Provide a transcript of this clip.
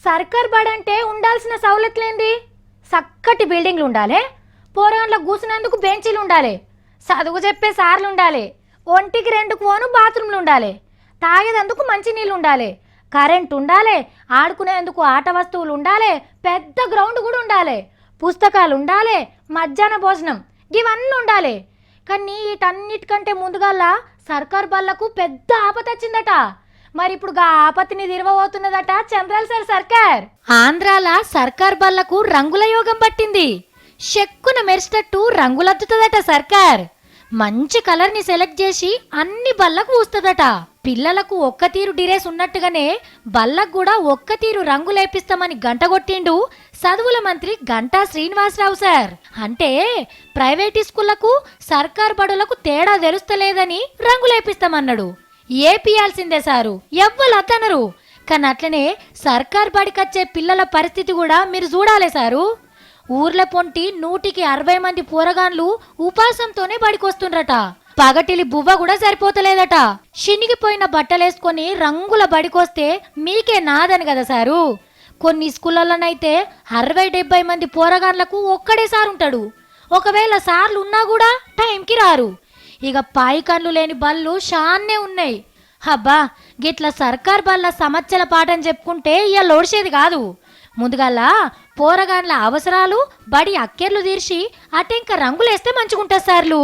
సర్కార్ బడంటే ఉండాల్సిన సౌలతులేంది? చక్కటి బిల్డింగ్లు ఉండాలి, పోరాన్లకు కూసినందుకు బెంచీలు ఉండాలి, చదువు చెప్పే సార్లు ఉండాలి, ఒంటికి 2 కోను బాత్రూమ్లు ఉండాలి, తాగేదందుకు మంచినీళ్ళు ఉండాలి, కరెంట్ ఉండాలి, ఆడుకునేందుకు ఆట వస్తువులు ఉండాలి, పెద్ద గ్రౌండ్ కూడా ఉండాలి, పుస్తకాలు ఉండాలి, మధ్యాహ్న భోజనం ఇవన్నీ ఉండాలి. కానీ వీటన్నిటికంటే ముందుగాల సర్కార్ బళ్ళకు పెద్ద ఆపత వచ్చిందట. మరి ఇప్పుడు గా ఆపత్తిని తిరవబోతున్నదట చంద్రాల సార్ సర్కార్. ఆంధ్రాల సర్కార్ బళ్ళకు రంగుల యోగం పట్టింది. చెక్కున మెరిసేటట్టు రంగులద్దుతుందట సర్కార్. మంచి కలర్ ని సెలెక్ట్ చేసి అన్ని బళ్ళకు పూస్తుందట. పిల్లలకు ఒక్క తీరు డిరేస్ ఉన్నట్టుగానే బళ్ళకు కూడా ఒక్క తీరు రంగులేపిస్తామని గంటగొట్టిండు చదువుల మంత్రి గంటా శ్రీనివాసరావు సార్. అంటే ప్రైవేట్ స్కూళ్లకు సర్కార్ బడులకు తేడా తెలుస్తలేదని రంగులేపిస్తామన్నాడు. ఏపియాల్సిందే సారు, ఎవ్వరు అద్దనరు. కానీ అట్లనే సర్కార్ బడికొచ్చే పిల్లల పరిస్థితి కూడా మీరు చూడాలి సారు. ఊర్ల పొంటి 160 మంది పోరగాన్లు ఉపాసంతోనే బడికొస్తుండ్రట. పగటిలి బువ్వ కూడా సరిపోతలేదట. చినిగిపోయిన బట్టలేసుకొని రంగుల బడికొస్తే మీకే నాదని కదా సారు. కొన్ని స్కూళ్ళలోనైతే 60-70 మంది పోరగాన్లకు ఒక్కడే సార్ ఉంటాడు. ఒకవేళ సార్లు ఉన్నా కూడా టైంకి రారు. ఇక పాయికన్లు లేని బళ్ళు షాన్నే ఉన్నాయి. హబ్బా, గిట్ల సర్కార్ బళ్ళ సమస్యల పాఠం చెప్పుకుంటే ఇక లోడ్చేది కాదు. ముందుగాల పోరగాన్ల అవసరాలు బడి అక్కెర్లు తీర్చి అటెంక రంగులేస్తే మంచిగుంటా సార్లు.